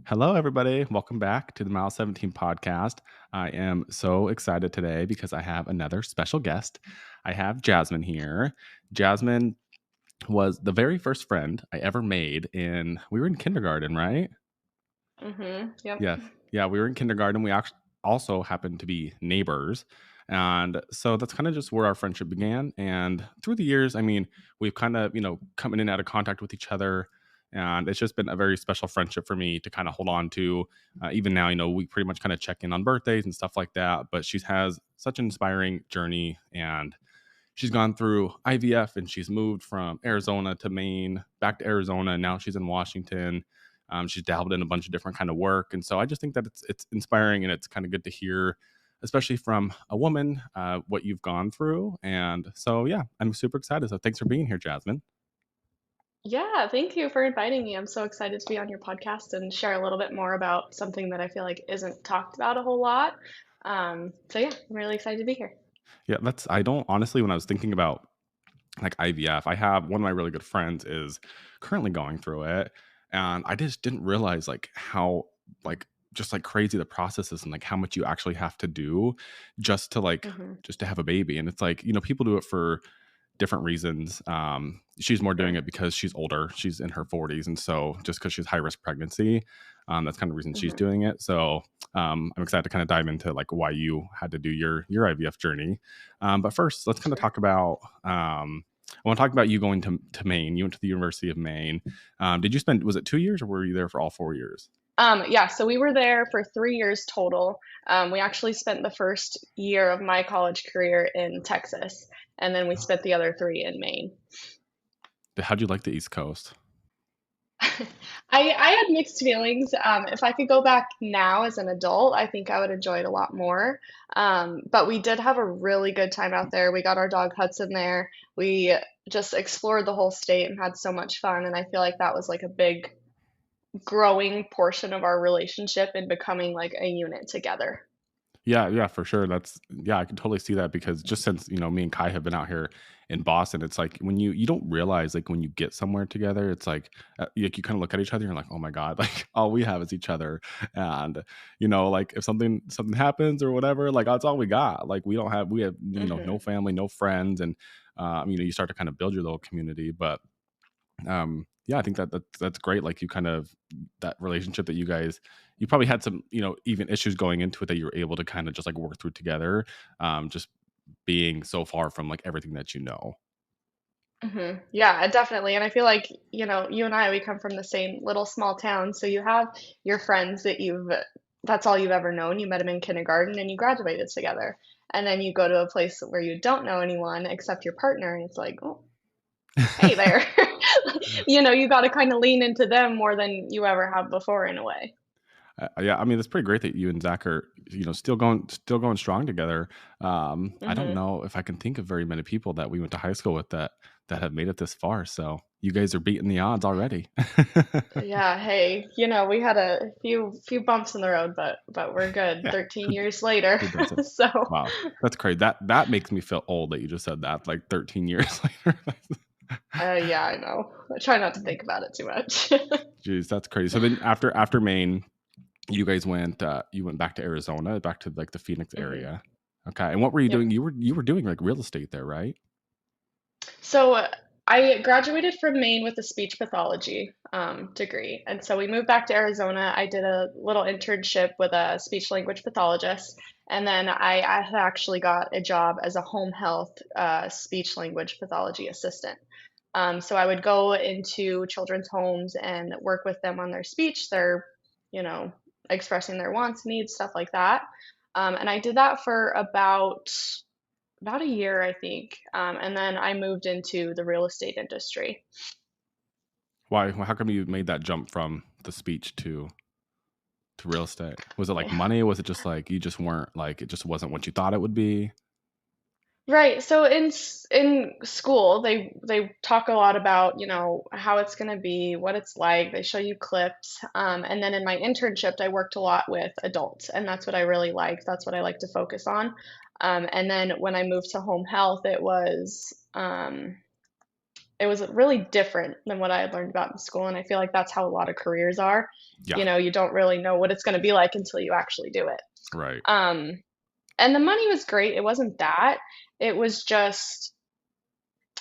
Hello, everybody. Welcome back to the Mile 17 podcast. I am so excited today because I have another special guest. I have Jasmine here. Jasmine was the very first friend I ever made we were in kindergarten, right? Yep. Yeah. Yeah, we were in kindergarten. We actually also happened to be neighbors. And so that's kind of just where our friendship began. And through the years, we've kind of, come in and out of contact with each other. And it's just been a very special friendship for me to kind of hold on to. Even now, we pretty much kind of check in on birthdays and stuff like that. But she has such an inspiring journey. And she's gone through IVF and she's moved from Arizona to Maine, back to Arizona. And now she's in Washington. She's dabbled in a bunch of different kind of work, and so I just think that it's inspiring and it's kind of good to hear, especially from a woman, what you've gone through. And so, yeah, I'm super excited. So, thanks for being here, Jasmine. Yeah, thank you for inviting me. I'm so excited to be on your podcast and share a little bit more about something that I feel like isn't talked about a whole lot. So yeah, I'm really excited to be here. Yeah, that's I don't honestly when I was thinking about like IVF, I have one of my really good friends is currently going through it, and I just didn't realize like how like just like crazy the process is and like how much you actually have to do just to like hmm just to have a baby. And it's like, people do it for different reasons. She's more doing Sure. it because she's older. She's in her 40s, and so just because she's high risk pregnancy, that's kind of the reason she's hmm doing it. So I'm excited to kind of dive into like why you had to do your IVF journey. But first, let's kind of Sure. talk about. I want to talk about you going to Maine. You went to the University of Maine. Did you spend? Was it 2 years, or were you there for all 4 years? Yeah, so we were there for 3 years total. We actually spent the first year of my college career in Texas, and then we spent the other three in Maine. How'd you like the East Coast? I had mixed feelings. If I could go back now as an adult, I think I would enjoy it a lot more. But we did have a really good time out there. We got our dog Hudson there. We just explored the whole state and had so much fun. And I feel like that was like a big growing portion of our relationship and becoming like a unit together. Yeah, yeah, for sure. I can totally see that because just since, me and Kai have been out here in Boston, it's like when you don't realize like when you get somewhere together, it's like you kind of look at each other and you're like, "Oh my God, like all we have is each other." And like if something happens or whatever, like that's all we got. Like we have no hmm family, no friends, and you start to kind of build your little community. But yeah, I think that's great. Like you kind of that relationship that you probably had some, even issues going into it that you were able to kind of just like work through together. Just being so far from like everything that you know. Yeah, definitely. And I feel like, you and I, we come from the same little small town. So you have your friends that's all you've ever known. You met them in kindergarten and you graduated together. And then you go to a place where you don't know anyone except your partner. And it's like, oh, hey there. You got to kind of lean into them more than you ever have before in a way. Yeah, I mean, it's pretty great that you and Zach are, still going strong together. I don't hmm know if I can think of very many people that we went to high school with that have made it this far. So you guys are beating the odds already. Yeah, hey, we had a few bumps in the road, but we're good. Yeah, 13 who years later. who doesn't? So, Wow, that's crazy. That makes me feel old that you just said that. Like 13 years later. yeah, I know. I try not to think about it too much. Jeez, that's crazy. So then after Maine, you went back to Arizona, back to like the Phoenix hmm area. Okay. And what were you doing? Yep. You were doing like real estate there, right? So I graduated from Maine with a speech pathology degree. And so we moved back to Arizona. I did a little internship with a speech language pathologist. And then I had actually got a job as a home health speech language pathology assistant. So I would go into children's homes and work with them on their speech, their, you know, expressing their wants, needs, stuff like that. And I did that for about a year, I think. And then I moved into the real estate industry. Why? How come you made that jump from the speech to real estate? Was it like money? Was it just like you just weren't like it just wasn't what you thought it would be? Right. So in school, they talk a lot about, how it's going to be, what it's like. They show you clips. And then in my internship, I worked a lot with adults, and that's what I really liked. That's what I like to focus on. And then when I moved to home health, it was it was really different than what I had learned about in school, and I feel like that's how a lot of careers are. Yeah. You know, you don't really know what it's gonna be like until you actually do it. Right. Um, and the money was great, it wasn't that, it was just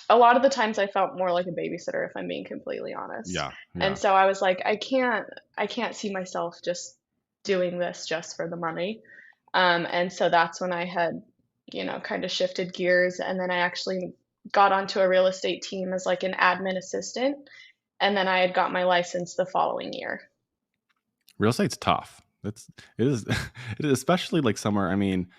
a lot of the times I felt more like a babysitter, if I'm being completely honest. Yeah. And Yeah. so I was like, I can't see myself just doing this just for the money. And so that's when I had, kind of shifted gears. And then I actually got onto a real estate team as like an admin assistant. And then I had got my license the following year. Real estate's tough. It is it is especially like somewhere. I mean,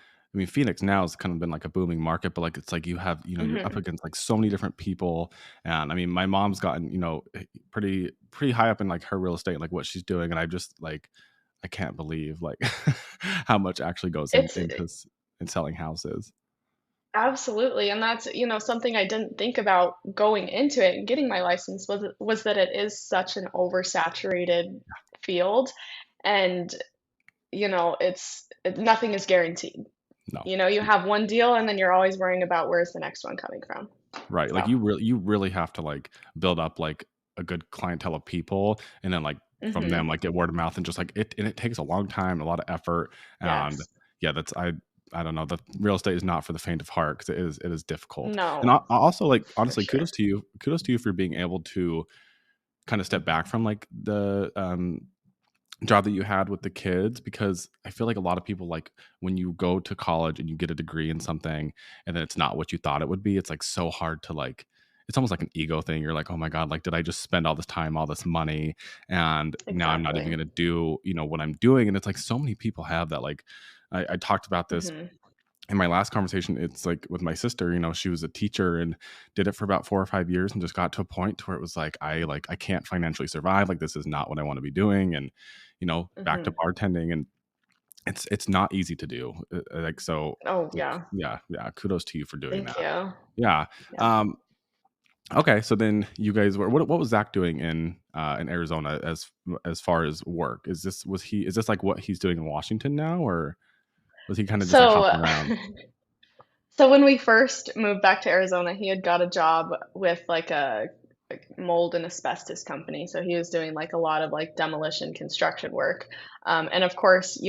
Phoenix now has kind of been like a booming market, but like it's like you have, you're up Hmm. against like so many different people. And I mean, my mom's gotten, pretty high up in like her real estate, like what she's doing. And I just like I can't believe like how much actually goes It's in selling houses. absolutely, and that's, something I didn't think about going into it and getting my license was that it is such an oversaturated field, and, nothing is guaranteed. No. You have one deal and then you're always worrying about where's the next one coming from. Right, like, So, you really have to, like, build up, like, a good clientele of people, and then, like, from them, mhm, like, get word of mouth and just, like, it takes a long time, a lot of effort, and, yes. yeah, I don't know, the real estate is not for the faint of heart because it is difficult, and No, I also, like, for honestly, sure. kudos to you for being able to kinda step back from, like, the, job that you had with the kids, because I feel like a lot of people, like, when you go to college and you get a degree in something and then it's not what you thought it would be, it's like so hard to like it's almost like an ego thing. You're like, "Oh my god, like did I just spend all this time, all this money and now I'm not even Exactly. going to do, what I'm doing?" And it's like so many people have that. Like I talked about this Mhm, in my last conversation. It's like with my sister, she was a teacher and did it for about 4 or 5 years and just got to a point to where it was like I can't financially survive, like this is not what I want to be doing, and back to mhm. bartending, and it's not easy to do. Like so Oh, like yeah. yeah, yeah, kudos to you for doing Thank that. you. Yeah. Yeah. Um okay, so then you guys were what was Zach doing in Arizona as far as work? Is this like what he's doing in Washington now, or was he kind of just like So hopping around? so when we first moved back to Arizona, he had got a job with like a mold and asbestos company. So he was doing like a lot of like demolition construction work. And of course,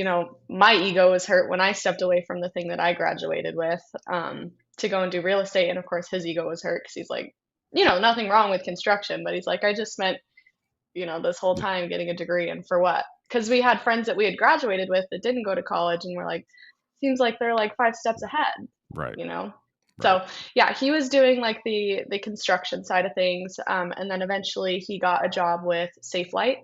my ego was hurt when I stepped away from the thing that I graduated with to go and do real estate. And of course, his ego was hurt because he's like, nothing wrong with construction, but he's like, I just spent, this whole Yeah, time getting a degree and for what? Because we had friends that we had graduated with that didn't go to college and we're like, seems like they're like 5 steps ahead, right, you know? right. So yeah, he was doing like the construction side of things, and then eventually he got a job with Safe Light,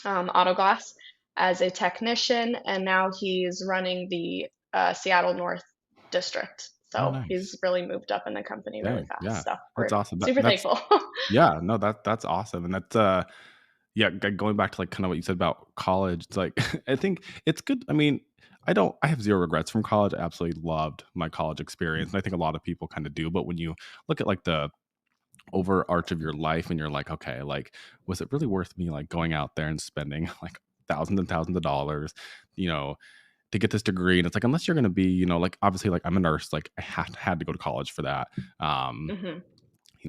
Auto Glass, as a technician, and now he's running the Seattle North District. Oh, So nice. he's really moved up in the company really Dang, fast. yeah. So That's we're awesome. super That's thankful. yeah, no, that's awesome, and that's, yeah, going back to, like, kinda what you said about college, it's like, I think it's good. I mean, I have 0 regrets from college. I absolutely loved my college experience, and I think a lot of people kinda do, but when you look at, like, the overarch of your life and you're like, "Okay, like, was it really worth me, like, going out there and spending, like, thousands and thousands of dollars, you know, to get this degree?" And it's like, unless you're gonna be, like, obviously, like, I'm a nurse, like, I had to go to college for that. Hmm.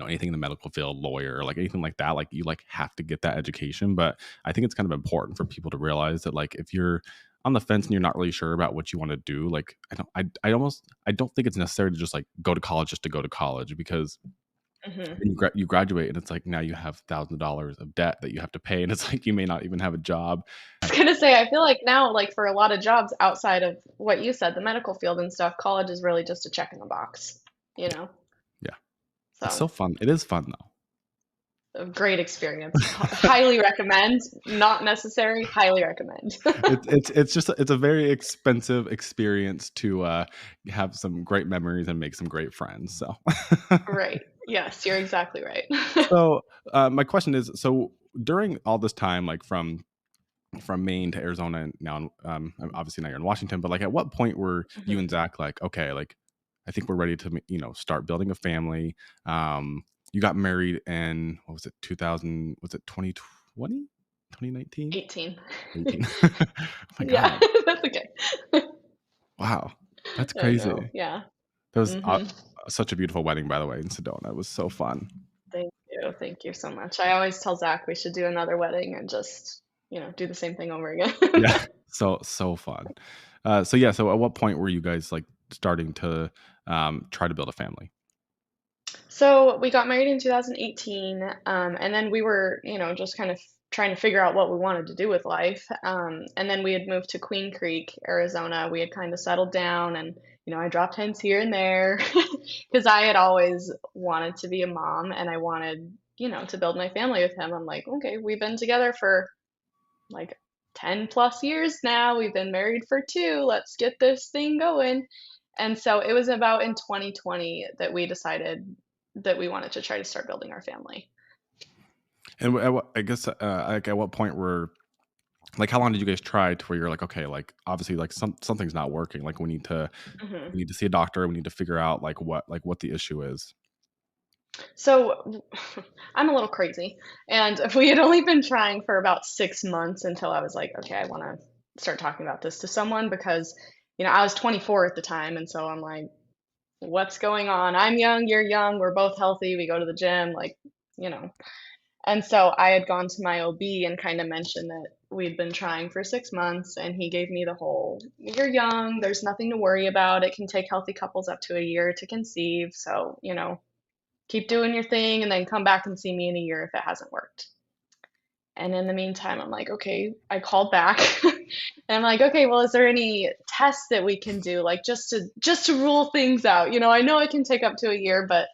Anything in the medical field, lawyer, like anything like that, like you like have to get that education. But I think it's kind of important for people to realize that like if you're on the fence and you're not really sure about what you want to do, like I don't think it's necessary to just like go to college just to go to college, because Hmm. then you graduate and it's like now you have thousands of dollars of debt that you have to pay, and it's like you may not even have a job. I was gonna say, I feel like now, like for a lot of jobs outside of what you said, the medical field and stuff, college is really just a check in the box, you Yeah, know? yeah, it's So so fun. It is fun a great experience. though. Highly recommend. Not necessary. Highly recommend. It's just it's a very expensive experience to have some great memories and make some great friends. So, Right. Yes, you're exactly right. so my question is: so during all this time, like from Maine to Arizona, and now obviously now you're in Washington, but like at what point were you Mhm. and Zach like, okay, like I think we're ready to start building a family? You got married in what was it 2000? Was it 2020? 2019? 18. 18. Oh my Yeah, god. that's okay. Wow, that's I know. crazy. Yeah. That was Mhm. such a beautiful wedding, by the way, in Sedona. It was so fun. you. Thank you so much. I always tell Zach we should do another wedding and just, do the same thing over again. Yeah. So fun. So yeah, so at what point were you guys like starting to try to build a family? So we got married in 2018, and then we were, just kind of trying to figure out what we wanted to do with life. And then we had moved to Queen Creek, Arizona. We had kind of settled down, and I dropped hints here and there because I had always wanted to be a mom, and I wanted, to build my family with him. I'm like, okay, we've been together for like 10 plus years now. We've been married for two. Let's get this thing going. And so it was about in 2020 that we decided that we wanted to try to start building our family. And I guess like at what point were like how long did you guys try to where you're like, okay, like obviously like something's not working. Like hmm we need to see a doctor. We need to figure out like what the issue is. So I'm a little crazy. And we had only been trying for about 6 months until I was like, okay, I want to start talking about this to someone because, I was 24 at the time. And so I'm like, what's going on? I'm young, you're young, we're both healthy, we go to the gym, like, you know. And so I had gone to my OB and kind of mentioned that we'd been trying for 6 months, and he gave me the whole, you're young, there's nothing to worry about. It can take healthy couples up to a year to conceive. So, keep doing your thing and then come back and see me in a year if it hasn't worked. And in the meantime, I'm like, okay, I called back and I'm like, okay, well, is there any tests that we can do? Like just to rule things out. I know it can take up to a year, but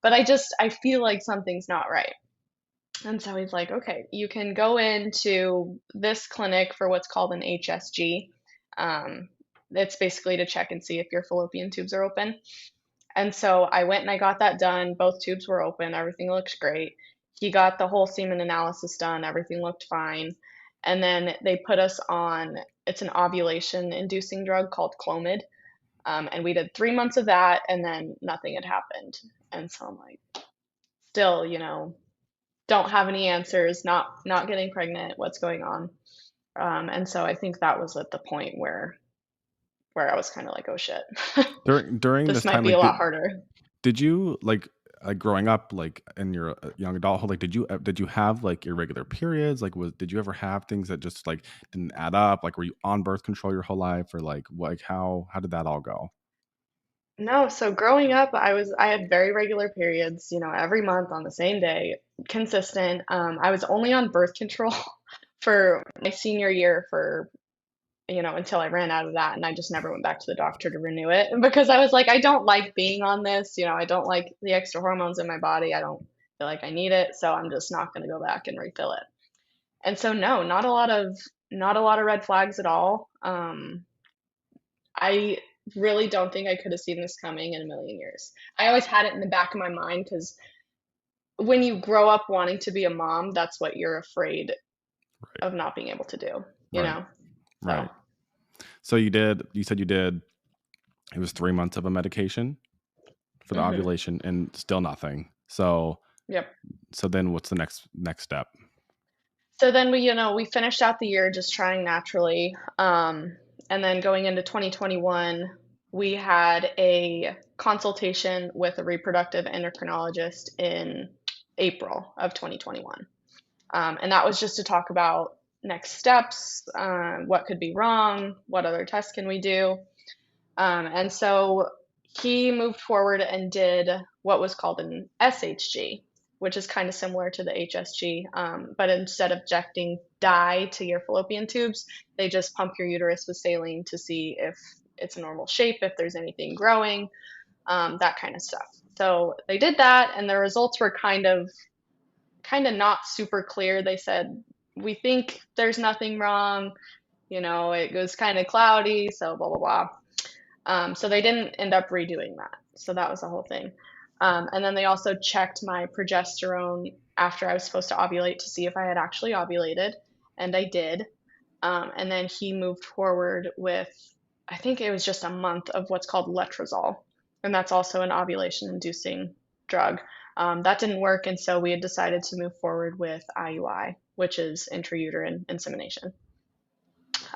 I feel like something's not right. And so he's like, okay, you can go into this clinic for what's called an HSG. Um, it's basically to check and see if your fallopian tubes are open. And so I went and I got that done. Both tubes were open. Everything looks great. He got the whole semen analysis done. Everything looked fine. And then they put us on, it's an ovulation inducing drug called Clomid. And we did 3 months of that, and then nothing had happened. And so I'm like, still, don't have any answers, not getting pregnant, what's going on? And so I think that was at the point where I was kind of like, oh shit, During this this might time, be a like lot harder. did you like growing up like in your young adulthood, like did you have like irregular periods? Like was did you ever have things that just like didn't add up? Like were you on birth control your whole life, or like what, like how did that all go? No, so growing up, I had very regular periods, every month on the same day, consistent. I was only on birth control for my senior year for, until I ran out of that, and I just never went back to the doctor to renew it because I was like, I don't like being on this, I don't like the extra hormones in my body. I don't feel like I need it, so I'm just not going to go back and refill it. And so no, not a lot of red flags at all. I really don't think I could have seen this coming in a million years. I always had it in the back of my mind because when you grow up wanting to be a mom, that's what you're afraid Right. of not being able to do, you Right. know? So, Right. So you said you did, it was 3 months of a medication for the hmm ovulation and still nothing. So yep. then what's the next step? So then we finished out the year just trying naturally. And then going into 2021, we had a consultation with a reproductive endocrinologist in April of 2021. And that was just to talk about next steps, what could be wrong, what other tests can we do. And so he moved forward and did what was called an SHG, which is kind of similar to the HSG. But instead of injecting dye to your fallopian tubes, they just pump your uterus with saline to see if it's a normal shape, if there's anything growing, that kind of stuff. So they did that, and the results were kind of not super clear. They said, we think there's nothing wrong. It goes kind of cloudy, so blah, blah, blah. So they didn't end up redoing that. So that was the whole thing. And then they also checked my progesterone after I was supposed to ovulate to see if I had actually ovulated, and I did. And then he moved forward with, I think it was just a month of what's called letrozole, and that's also an ovulation-inducing drug. That didn't work, and so we had decided to move forward with IUI, which is intrauterine insemination.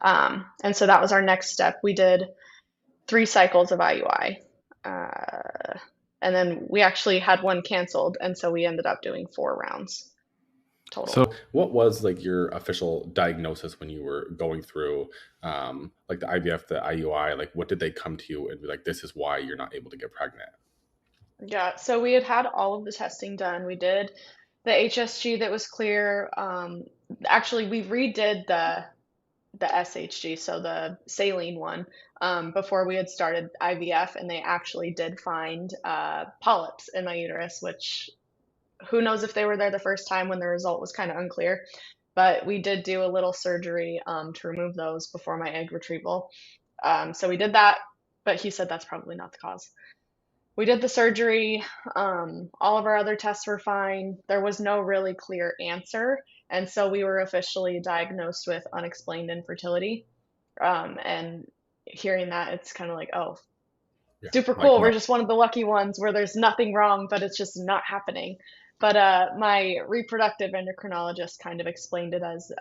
And so that was our next step. We did 3 cycles of IUI. And then we actually had one canceled, and so we ended up doing 4 rounds So, total. what was like your official diagnosis when you were going through like the IVF, the IUI? Like, what did they come to you and be like, this is why you're not able to get pregnant? Yeah, so we had all of the testing done. We did the HSG that was clear. Actually, we redid the SHG, so the saline one, before we had started IVF, and they actually did find polyps in my uterus, which who knows if they were there the first time when the result was kind of unclear. But we did do a little surgery to remove those before my egg retrieval. So we did that, but he said that's probably not the cause. We did the surgery. All of our other tests were fine. There was no really clear answer. And so we were officially diagnosed with unexplained infertility. And hearing that, it's kind of like, oh, Yeah, super like cool. no. We're just one of the lucky ones where there's nothing wrong, but it's just not happening. But my reproductive endocrinologist kind of explained it as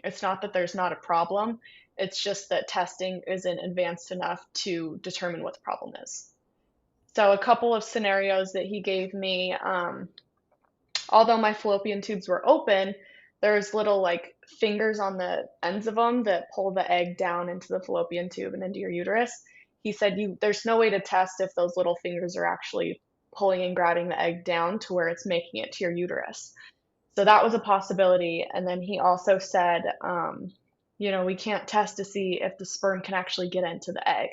it's not that there's not a problem, it's just that testing isn't advanced enough to determine what the problem is. So, a couple of scenarios that he gave me, although my fallopian tubes were open, there's little like fingers on the ends of them that pull the egg down into the fallopian tube and into your uterus. He said there's no way to test if those little fingers are actually pulling and grabbing the egg down to where it's making it to your uterus. So that was a possibility. And then he also said, we can't test to see if the sperm can actually get into the egg.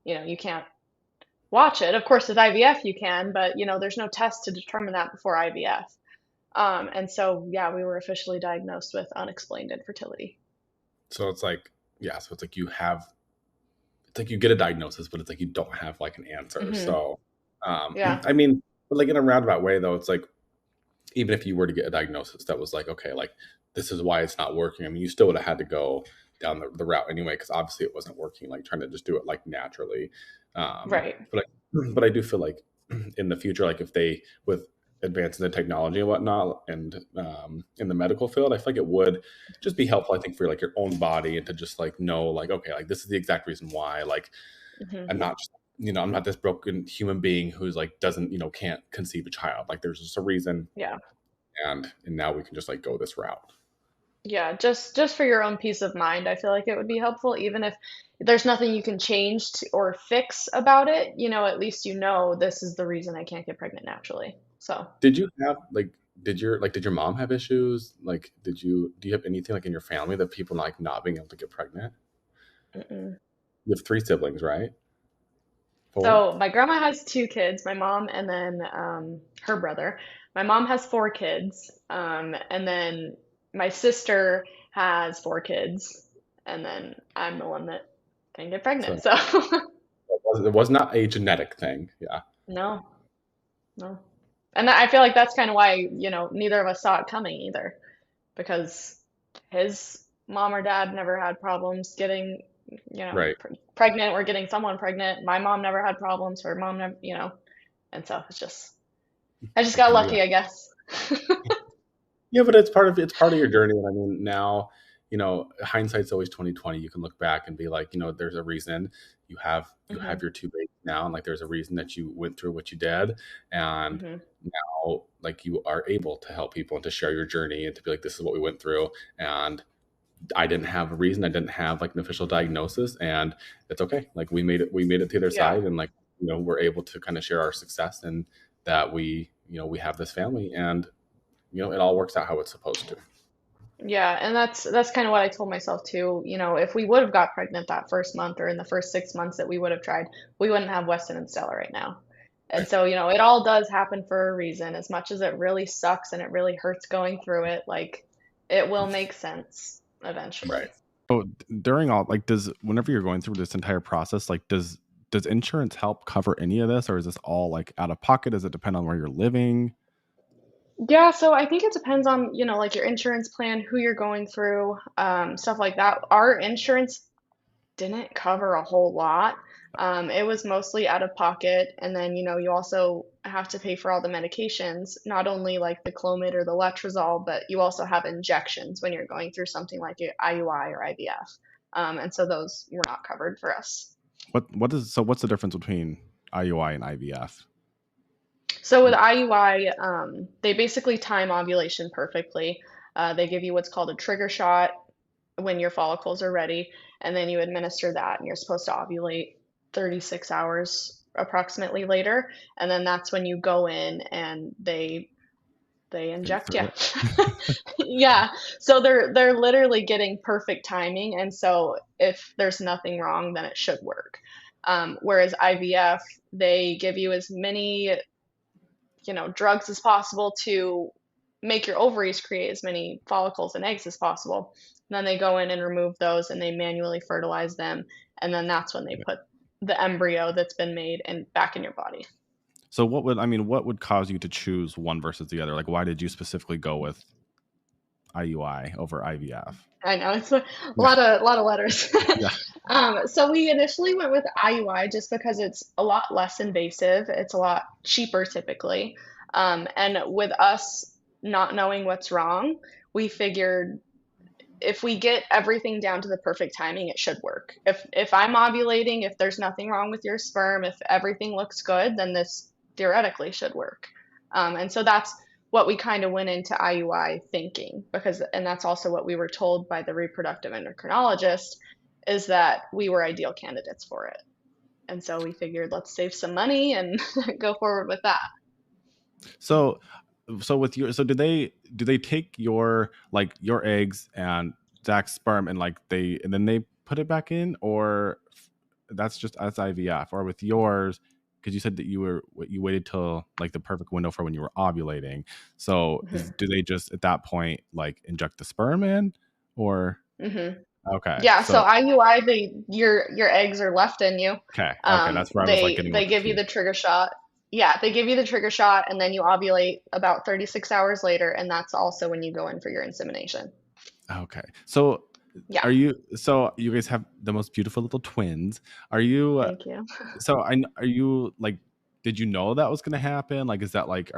You can't watch it. Of course, with IVF you can, but there's no test to determine that before IVF. And so, yeah, we were officially diagnosed with unexplained infertility. So it's like, yeah, so it's like it's like you get a diagnosis, but it's like you don't have like an answer. Hmm. So, Yeah. I mean, but like in a roundabout way, though, it's like even if you were to get a diagnosis that was like, okay, like this is why it's not working. I mean, you still would have had to go down the route anyway, because obviously it wasn't working. Like trying to just do it like naturally. Right. But I do feel like in the future, like if they with advances in technology and whatnot, and in the medical field, I feel like it would just be helpful. I think for like your own body and to just like know, like okay, like this is the exact reason why. Like Hmm. I'm not just I'm not this broken human being who's like doesn't can't conceive a child. Like there's just a reason, Yeah. and now we can just like go this route. Yeah. Just for your own peace of mind, I feel like it would be helpful, even if there's nothing you can change or fix about it. At least this is the reason I can't get pregnant naturally. So. Did you have like did your mom have issues? Like do you have anything like in your family that people like not being able to get pregnant? Mm-mm. You have 3 siblings, right? 4? So my grandma has 2 kids, my mom and then her brother. My mom has 4 kids, and then my sister has 4 kids, and then I'm the one that can get So pregnant. So it was not a genetic thing. Yeah. no, no. And I feel like that's kind of why, neither of us saw it coming either, because his mom or dad never had problems getting, Right. pregnant or getting someone pregnant. My mom never had problems. Her mom never, and so I just got Okay. Yeah. lucky, I guess. Yeah, but it's part of your journey. And I mean, now, hindsight's always 2020. You can look back and be like, there's a reason you have Hmm. your 2 babies now, and like there's a reason that you went through what you did, and Hmm. now like you are able to help people and to share your journey and to be like, this is what we went through, and I didn't have a reason, I didn't have like an official diagnosis, and it's okay. Like we made it to the other Yeah. side, and like we're able to kind of share our success, and that we have this family, and it all works out how it's supposed to. Yeah, and that's kind of what I told myself too. If we would have got pregnant that first month or in the first 6 months that we would have tried, we wouldn't have Weston and Stella right now. And so, it all does happen for a reason. As much as it really sucks and it really hurts going through it, like it will make sense Right. eventually. So during all like does whenever you're going through this entire process, like does insurance help cover any of this, or is this all like out of pocket? Does it depend on where you're living? Yeah, so I think it depends on, like your insurance plan, who you're going through, stuff like that. Our insurance didn't cover a whole lot. It was mostly out of pocket, and then you also have to pay for all the medications, not only like the Clomid or the Letrozole, but you also have injections when you're going through something like your IUI or IVF. And so those were not covered for us. What's the difference between IUI and IVF? So with IUI, they basically time ovulation perfectly. They give you what's called a trigger shot when your follicles are ready, and then you administer that, and you're supposed to ovulate 36 hours approximately later, and then that's when you go in and they Put you inject you. through it. Yeah. So they're literally getting perfect timing, and so if there's nothing wrong, then it should work. Whereas IVF, they give you as many, drugs as possible to make your ovaries create as many follicles and eggs as possible. And then they go in and remove those and they manually fertilize them, and then that's when they put the embryo that's been made and back in your body. So what would cause you to choose one versus the other? Like, why did you specifically go with IUI over IVF? I know it's a Yeah, lot of letters. yeah, So we initially went with IUI just because it's a lot less invasive. It's a lot cheaper typically. And with us not knowing what's wrong, we figured if we get everything down to the perfect timing, it should work. If I'm ovulating, if there's nothing wrong with your sperm, if everything looks good, then this theoretically should work. And so that's what we kind of went into IUI thinking, and that's also what we were told by the reproductive endocrinologist, is that we were ideal candidates for it. And so we figured let's save some money and go forward with that. So, did they take your eggs and Zach's sperm and then they put it back in, or that's just as IVF, or with yours? Because you said that you waited till like the perfect window for when you were ovulating. So Hmm. do they just at that point like inject the sperm in, or Hmm. okay, Yeah, so so IUI, your eggs are left in you. okay, that's where I was like getting a They little give you the confused. trigger shot. Yeah, they give you the trigger shot, and then you ovulate about 36 hours later, and that's also when you go in for your insemination. Okay. So Yeah, you guys have the most beautiful little twins. Are you thank you. are you like did you know that was going to happen? Like is it like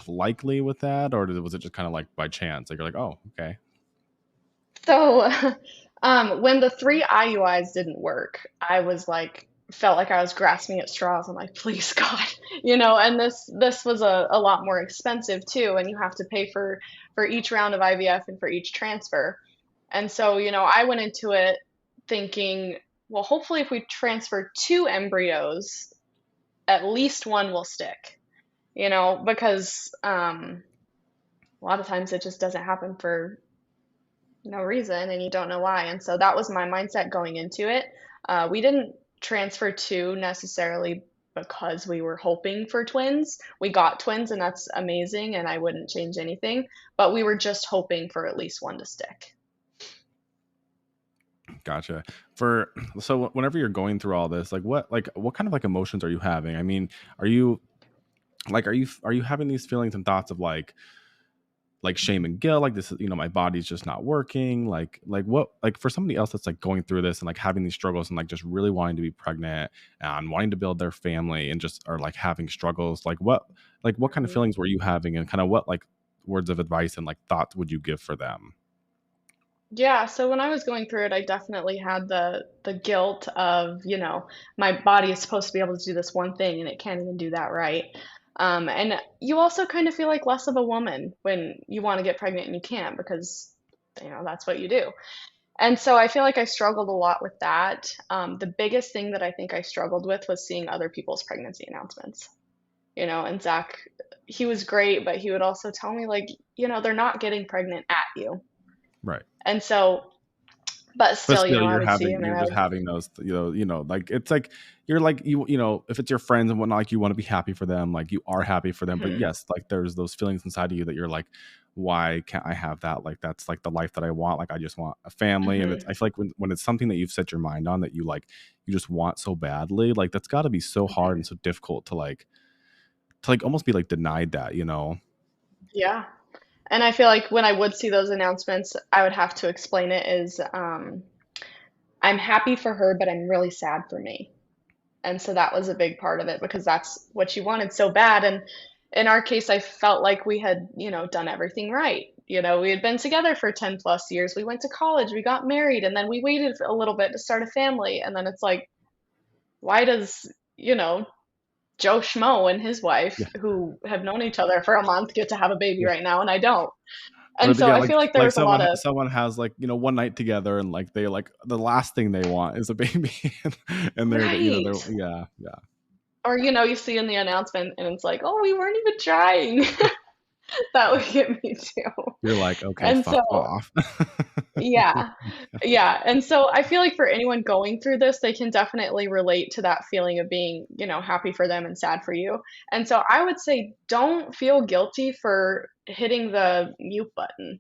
likely with that, or was it just kind of like by chance? Like you're like, "Oh, okay." So, when the three IUIs didn't work, I was like, felt like I was grasping at straws. I'm like, please God, and this was a lot more expensive too, and you have to pay for each round of IVF and for each transfer. And so, I went into it thinking, well, hopefully if we transfer two embryos, at least one will stick, because a lot of times it just doesn't happen for no reason and you don't know why. And so that was my mindset going into it. We didn't transfer two necessarily because we were hoping for twins. We got twins, and that's amazing, and I wouldn't change anything, but we were just hoping for at least one to stick. Gotcha. For so whenever you're going through all this, what kind of like emotions are you having? I mean, are you are you having these feelings and thoughts of like shame and guilt, like this is my body's just not working, what, like for somebody else that's like going through this and like having these struggles and like just really wanting to be pregnant and wanting to build their family and just are like having struggles, like what kind of Mhm. feelings were you having, and kind of what like words of advice and like thoughts would you give for them? Yeah, so when I was going through it, I definitely had the guilt of, my body is supposed to be able to do this one thing and it can't even do that right. And you also kind of feel like less of a woman when you want to get pregnant and you can't because, that's what you do. And so I feel like I struggled a lot with that. The biggest thing that I think I struggled with was seeing other people's pregnancy announcements, and Zach, he was great, but he would also tell me like, they're not getting pregnant at you. Right. And so, but But still, still, I would see him and you're I just would, having those, like it's like you're like if it's your friends and whatnot, like you want to be happy for them, like you are happy for them. But mhm, yes, like there's those feelings inside of you that you're like, why can't I have that? Like that's like the life that I want. Like I just want a family, and it's I mhm, feel like when it's something that you've set your mind on that you just want so badly, like that's got to be so hard and mhm. so difficult to like almost be like denied that. Yeah. And I feel like when I would see those announcements, I would have to explain it as I'm happy for her, but I'm really sad for me. And so that was a big part of it because that's what she wanted so bad. And in our case, I felt like we had, done everything right. We had been together for 10 plus years. We went to college, we got married, and then we waited a little bit to start a family. And then it's like, why does, you know, Joe Schmo and his wife, Yeah. who have known each other for a month, get to have a baby Yeah. right now, and I don't. Or And they so get I feel like there like was a lot someone of someone has like, one night together and like they like the last thing they want is a baby and they're the, right. they're yeah, yeah. Or you see in the announcement, and it's like, oh, we weren't even trying. That would get me too. You're like, "Okay, And fuck so off." yeah. Yeah, and so I feel like for anyone going through this, they can definitely relate to that feeling of being, happy for them and sad for you. And so I would say don't feel guilty for hitting the mute button.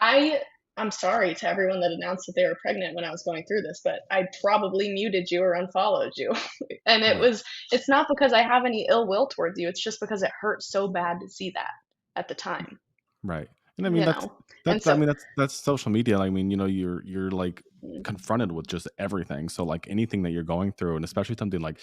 I I'm sorry to everyone that announced that they were pregnant when I was going through this, but I probably muted you or unfollowed you. And Right. it's not because I have any ill will towards you, it's just because it hurt so bad to see that at the time, Right. And I mean you that's know? And that's I so mean that's social media. I mean, you're like mm, confronted with just everything. So like anything that you're going through and especially something like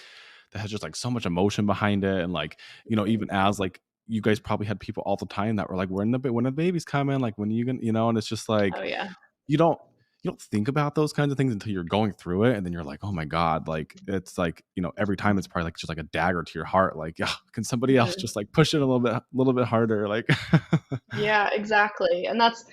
that has just like so much emotion behind it and like, mhm. even as like you guys probably had people all the time that were like, when the baby's coming, like when are you gonna, and it's just like Oh, yeah. you don't you don't think about those kinds of things until you're going through it and then you're like, "Oh my god," like it's like, every time it's probably like just like a dagger to your heart like, "Yeah, can somebody else Mhm. just like push it a little bit harder?" Like Yeah, exactly. And that's,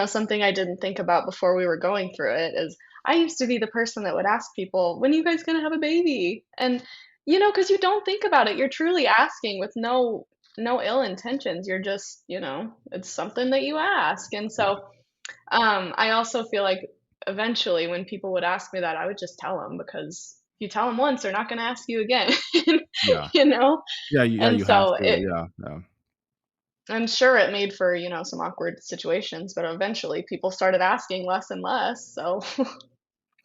something I didn't think about before we were going through it is I used to be the person that would ask people, "When are you guys gonna have a baby?" And, because you don't think about it. You're truly asking with no ill intentions. You're just, it's something that you ask. And Yeah. so, I also feel like eventually when people would ask me that, I would just tell them because if you tell them once, they're not gonna ask you again, Yeah. you know? Yeah, And you have so to. it Yeah, yeah. I'm sure it made for, some awkward situations, but eventually people started asking less and less, so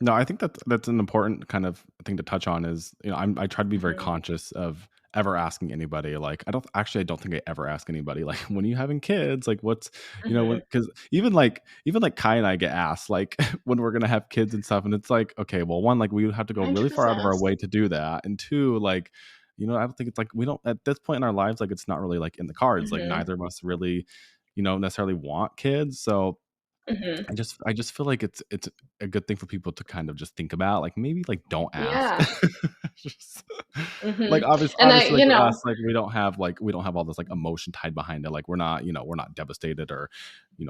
No, I think that's an important kind of thing to touch on is, I try to be very Mhm, conscious of ever asking anybody. Like, I don't think I ever ask anybody like, when are you having kids? Like, what's, when mhm. because even like Kai and I get asked like when we're gonna have kids and stuff, and it's like, okay, well, one, like we would have to go really far out of our 100%. way to do that, and two, like, I don't think it's like we don't at this point in our lives, like it's not really like in the cards. Like Mhm, neither of us really, necessarily want kids, so mhm. I just feel like it's a good thing for people to kind of just think about, like, maybe, like, don't ask. Yeah, Just like, mhm, and I obviously, like, with us, like, we don't have all this, like, emotion tied behind it, like, we're not devastated or,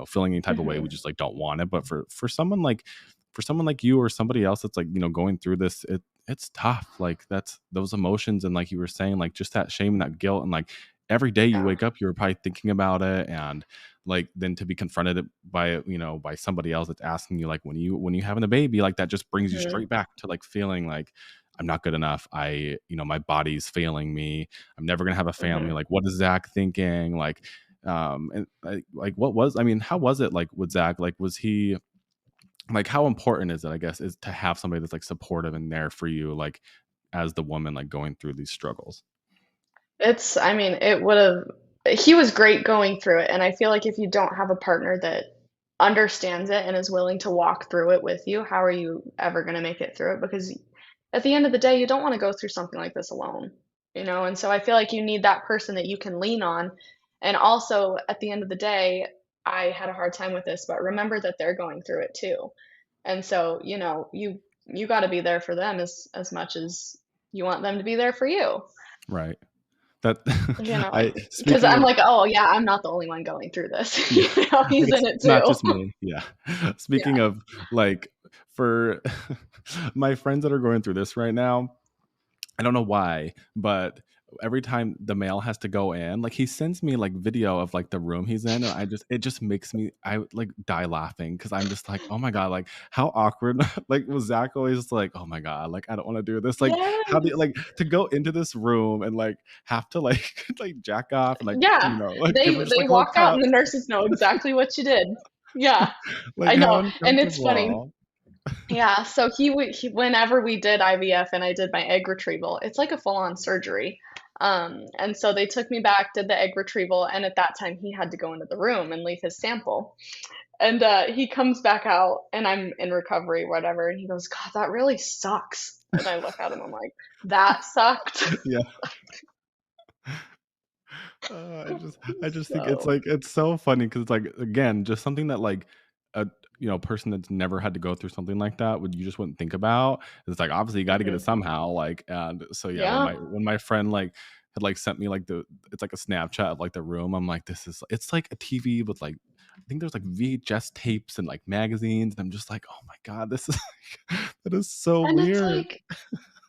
feeling any type of way, we mhm, just, like, don't want it, but for someone like you or somebody else that's, like, going through this, it's tough, like, that's those emotions and like you were saying, like, just that shame and that guilt and, like, every day you yeah, wake up, you're probably thinking about it and like then to be confronted by by somebody else that's asking you like when you having a baby like that just brings you mhm, straight back to like feeling like I'm not good enough. My body's failing me. I'm never gonna have a family. mhm. Like what is Zach thinking? Like and like what was I mean how was it like with Zach? Like was he like how important is it I guess is to have somebody that's like supportive and there for you like as the woman like going through these struggles? I mean, it would've he was great going through it, and I feel like if you don't have a partner that understands it and is willing to walk through it with you, how are you ever gonna make it through it? Because at the end of the day, you don't wanna go through something like this alone, And so I feel like you need that person that you can lean on, and also, at the end of the day, I had a hard time with this, but remember that they're going through it too, and so, you gotta be there for them as much as you want them to be there for you. Right. That You know, I because speaking I'm of like, "Oh, yeah, I'm not the only one going through this." yeah, He's in it it's not too. just me, yeah. Speaking Yeah. of, like, for my friends that are going through this right now, I don't know why, but every time the mail has to go in, like, he sends me, like, video of, like, the room he's in, and it just makes me I, like, die laughing because 'cause I'm just like, "Oh my god, like, how awkward." Like, was Zach always like, "Oh my god, like, I don't wanna do this." Like, how do you Yes. like, to go into this room and, like, have to, like like, jack off and, like, Yeah. like, give They her just, they like, a little walk out cup. and the nurses know exactly what you did. Yeah, Like, I how know, and it's funny. uncomfortable. Yeah, so whenever we did IVF and I did my egg retrieval, it's like a full-on surgery. And so they took me back, did the egg retrieval, and at that time he had to go into the room and leave his sample. And he comes back out and I'm in recovery, whatever, and he goes, God, that really sucks. And I look at him, I'm like, that sucked. Yeah. I just think it's So like it's so funny because it's like again just something that like person that's never had to go through something like that, would you just wouldn't think about. It's like, obviously you got to get it Hmm. somehow, like, and so yeah, when Yeah. my friend like had like sent me like it's like a Snapchat of like the room. I'm like, it's like a TV with like, I think there's like VHS tapes and like magazines, and I'm just like, oh my god, this is that is so And it's weird. like,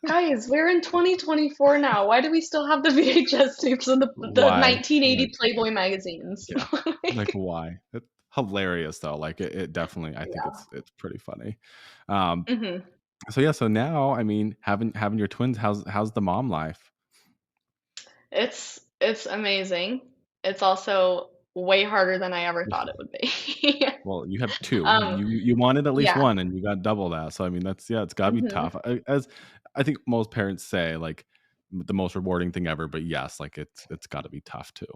guys, we're in 2024 now. Why do we still have the VHS tapes and the Why? 1980 Like, Playboy magazines? yeah, like Like, why? It's hilarious though. Like it definitely. I think yeah. it's pretty funny. Um, Hmm. so yeah, so now, I mean, having your twins, how's the mom life? It's amazing. It's also way harder than I ever thought it would be. Well, you have 2. Um, You wanted at least yeah. 1 and you got double that. So I mean, that's, yeah, it's gotta be Hmm. tough. As I think most parents say, like, the most rewarding thing ever, but yes, like, it's gotta be tough too.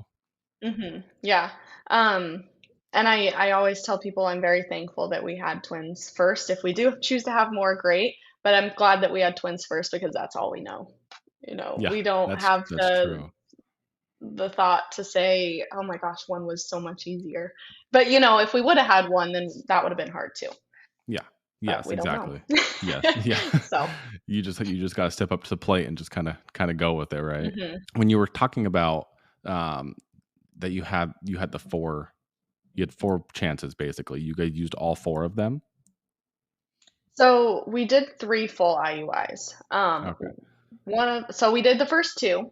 Hmm. Yeah. Um, and I always tell people I'm very thankful that we had twins first. If we do choose to have more, great. But I'm glad that we had twins first because that's all we know. Yeah, We don't have that's true. the thought to say, "Oh my gosh, one was so much easier." But, if we woulda had one, then that would've been hard too, Yeah. but Yes, we don't know. exactly. Yes, yeah. So, You just gotta step up to the plate and just kinda go with it, right? mhm, When you were talking about, um, that you had the 4 you had 4 chances basically. You guys used all 4 of them? so we did 3 full IUIs. Okay. So we did the first 2,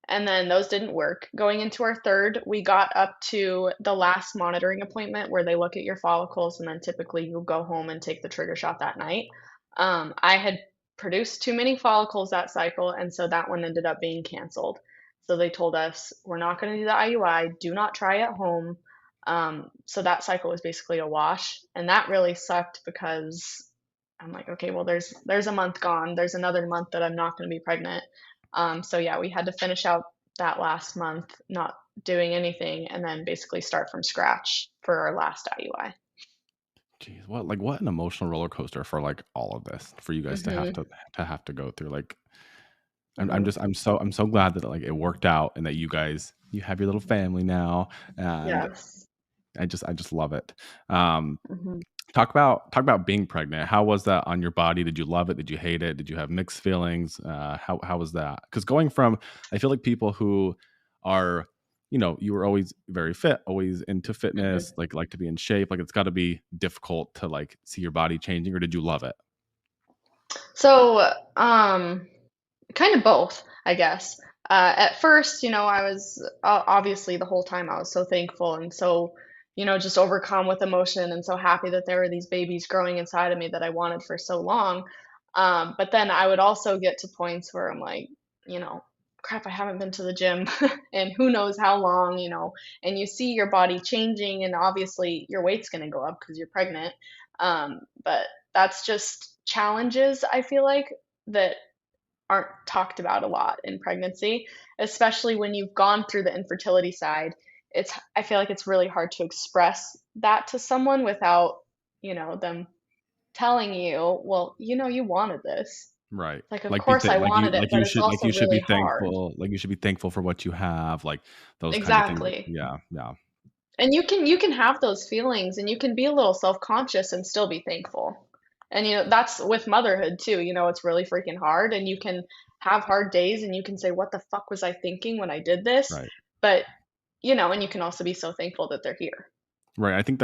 and then those didn't work. Going into our 3rd, we got up to the last monitoring appointment where they look at your follicles, and then typically you go home and take the trigger shot that night. I had produced too many follicles that cycle, and so that one ended up being canceled. So they told us, "We're not gonna do the IUI, do not try at home." So that cycle was basically a wash, and that really sucked because I'm like, "Okay, well, there's a month gone. There's another month that I'm not gonna be pregnant." So yeah, we had to finish out that last month not doing anything and then basically start from scratch for our last IUI. Jeez, what an emotional roller coaster for, like, all of this, for you guys to have Mhm, to go through, like, I'm mhm. just I'm so glad that, like, it worked out and that you have your little family now, and Yes. I just love it. Um, Mhm, talk about being pregnant. How was that on your body? Did you love it? Did you hate it? Did you have mixed feelings? How was that? Because going from, I feel like people who are, you were always very fit, always into mhm. fitness, like to be in shape. Like it's got to be difficult to like see your body changing, or did you love it? So, kind of both, I guess. At first, I was obviously the whole time I was so thankful and so, just overcome with emotion and so happy that there were these babies growing inside of me that I wanted for so long. But then I would also get to points where I'm like, you know, crap, I haven't been to the gym and who knows how long, and you see your body changing and obviously your weight's going to go up because you're pregnant. But that's just challenges I feel like that aren't talked about a lot in pregnancy, especially when you've gone through the infertility side. I feel like it's really hard to express that to someone without, them telling you, "Well, you wanted this." Right. Like, of Like be course th I wanted it, but it's also you should be really hard. thankful. Like you should be thankful for what you have. Like those kinds of things. Exactly. Yeah, yeah. And you can have those feelings and you can be a little self-conscious and still be thankful. And that's with motherhood too. It's really freaking hard and you can have hard days and you can say, "What the fuck was I thinking when I did this?" Right. But, and you can also be so thankful that they're here. Right, I think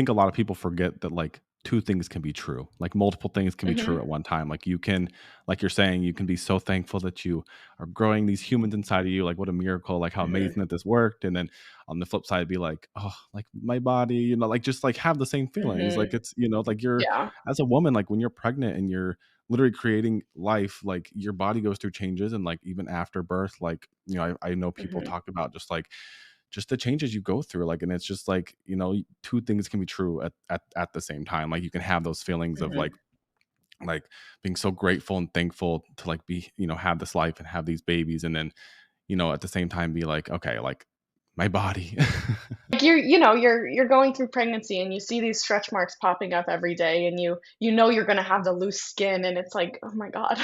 a lot of people forget that, like, 2 things can be true, like, multiple things can be true Mhm. at one time, like, you can like you're saying, you can be so thankful that you are growing these humans inside of you, like, what a miracle, like, how Mhm. amazing that this worked, and then on the flip side, be like, "Oh, like, my body," like, just, like, have the same feelings, like, Mhm. it's like, you're Yeah. as a woman, like, when you're pregnant and you're literally creating life, like, your body goes through changes, and, like, even after birth, like, I know people Mhm. talk about just, like, just the changes you go through, like, and it's just like, 2 things can be true at the same time, like, you can have those feelings of, Mhm. like, being so grateful and thankful to, like, be have this life and have these babies, and then, at the same time be like, "Okay, like, my body." Like you're going through pregnancy and you see these stretch marks popping up every day and you're gonna have the loose skin and it's like, oh my God.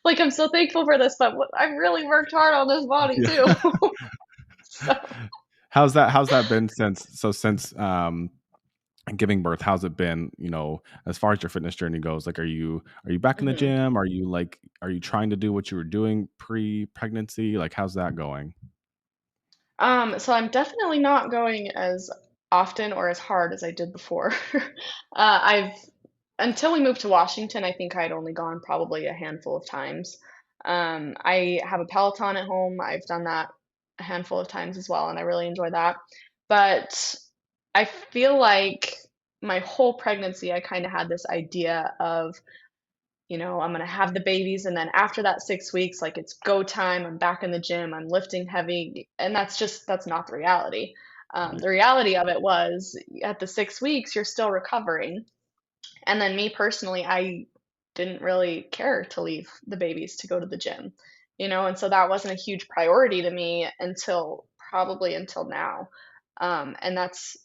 Like I'm so thankful for this, but I've really worked hard on this body too. Yeah. So How's that been since, giving birth, how's it been, as far as your fitness journey goes? Like, are you back in the Mhm. gym? Are you trying to do what you were doing pre-pregnancy? Like, how's that going? So I'm definitely not going as often or as hard as I did before. I've until we moved to Washington, I think I'd only gone probably a handful of times. I have a Peloton at home. I've done that a handful of times as well, and I really enjoy that. But I feel like my whole pregnancy, I kind of had this idea of, I'm gonna have the babies, and then after that 6 weeks, like it's go time. I'm back in the gym. I'm lifting heavy, and that's not the reality. Right. The reality of it was at the 6 weeks, you're still recovering, and then me personally, I didn't really care to leave the babies to go to the gym, and so that wasn't a huge priority to me until probably until now. And that's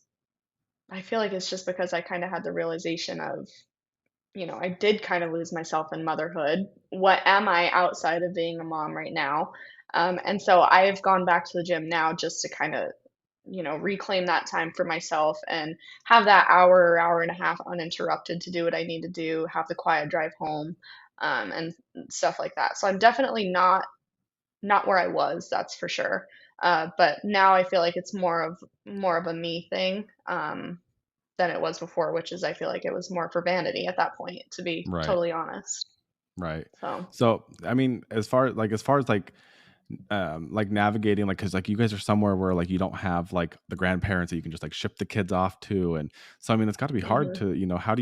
I feel like it's just because I kind of had the realization of, I did kind of lose myself in motherhood. What am I outside of being a mom right now? And so I've gone back to the gym now just to kind of, reclaim that time for myself and have that hour or hour and a half uninterrupted to do what I need to do, have the quiet drive home, and stuff like that. So I'm definitely not where I was, that's for sure. But now I feel like it's more of a me thing. Than it was before, which is I feel like it was more for vanity at that point, to be Right. totally honest. Right. So So, I mean, as far as like navigating, like, because like you guys are somewhere where like you don't have like the grandparents that you can just like ship the kids off to, and so I mean it's got to be hard mhm, to, how do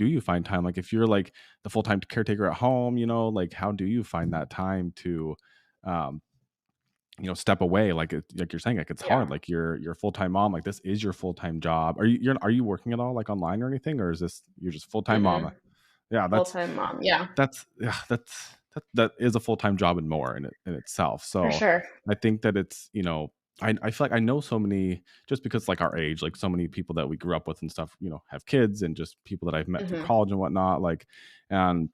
you find time, like if you're like the full-time caretaker at home, like how do you find that time to um step away, like you're saying, like it's yeah, hard, like you're a full-time mom, like this is your full-time job. Are you working at all, like online or anything, or is this you're just full-time mm-mm, mama? Yeah, full-time mom, yeah, that is a full-time job and more in itself. for So, sure. I think that it's, I feel like I know so many, just because like our age, like so many people that we grew up with and stuff, have kids, and just people that I've met through Mhm, college and whatnot, like, and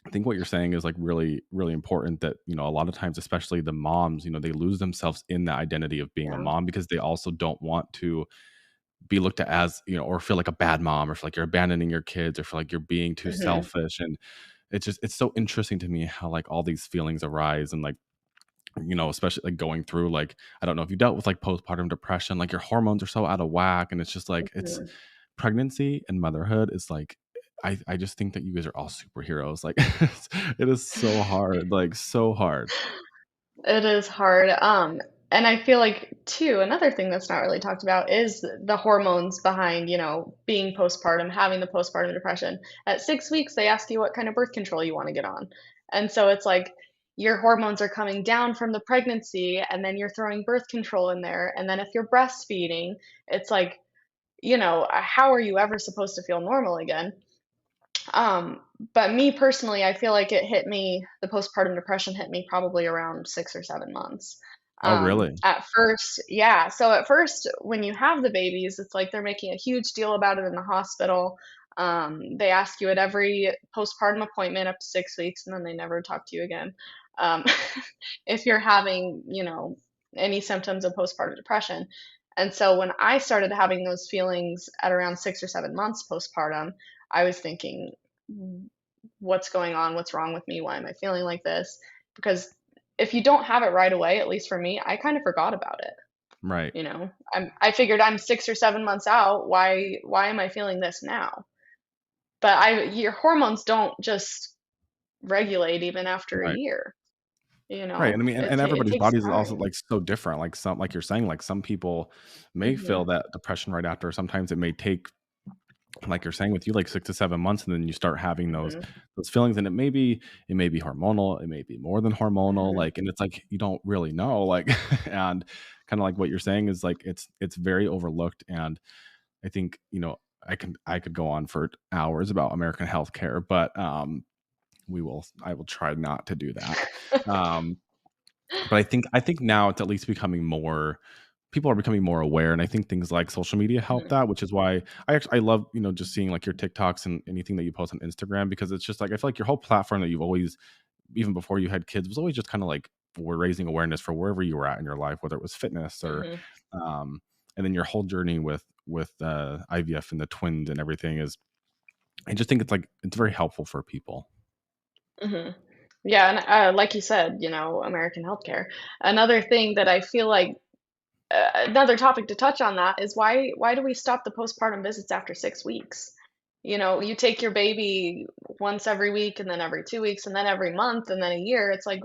I think what you're saying is like really, really important, that, a lot of times, especially the moms, they lose themselves in the identity of being a yeah, mom because they also don't want to be looked at as, or feel like a bad mom, or feel like you're abandoning your kids, or feel like you're being too mhm, selfish. And it's so interesting to me how like all these feelings arise, and like, especially like going through, like, I don't know if you dealt with like postpartum depression, like your hormones are so out of whack, and it's just like it's mhm. pregnancy and motherhood is like, I just think that you guys are all superheroes. Like, it is so hard, like so hard. It is hard, and I feel like too, another thing that's not really talked about is the hormones behind, being postpartum, having the postpartum depression. At 6 weeks, they ask you what kind of birth control you wanna get on, and so it's like your hormones are coming down from the pregnancy, and then you're throwing birth control in there, and then if you're breastfeeding, it's like, how are you ever supposed to feel normal again? Um, but me personally, I feel like the postpartum depression hit me probably around 6 or 7 months. Oh, really? At first, yeah. So at first, when you have the babies, it's like they're making a huge deal about it in the hospital. They ask you at every postpartum appointment up to 6 weeks, and then they never talk to you again. Um, if you're having, any symptoms of postpartum depression. And so when I started having those feelings at around 6 or 7 months postpartum, I was thinking, what's going on? What's wrong with me? Why am I feeling like this? Because if you don't have it right away, at least for me, I kind of forgot about it. Right. I figured I'm 6 or 7 months out. Why am I feeling this now? But I your hormones don't just regulate even after a Right. year. Right, and I mean, and It everybody's takes bodies is also, time. like, so different, like, some, like you're saying, like, some people may feel Hmm. that depression right after, sometimes it may take, like you're saying with you, like 6 to 7 months, and then you start having those Hmm. feelings, and it may be hormonal, it may be more than hormonal, Hmm. like, and it's like, you don't really know, like, and kinda like what you're saying is, like, it's very overlooked, and I think, I could go on for hours about American healthcare, but, I will try not to do that. Um but I think now it's at least becoming more, people are becoming more aware, and I think things like social media help Hmm. that, which is why I love, just seeing like your TikToks and anything that you post on Instagram, because it's just like I feel like your whole platform that you've always, even before you had kids, was always just kind of like we're raising awareness for wherever you were at in your life, whether it was fitness or Hmm. um and then your whole journey with with IVF and the twins and everything is I just think it's like it's very helpful for people. Hmm. Yeah, and like you said, American healthcare. Another thing that I feel like another topic to touch on that is why do we stop the postpartum visits after 6 weeks? You take your baby once every week and then every 2 weeks and then every month and then a year. It's like,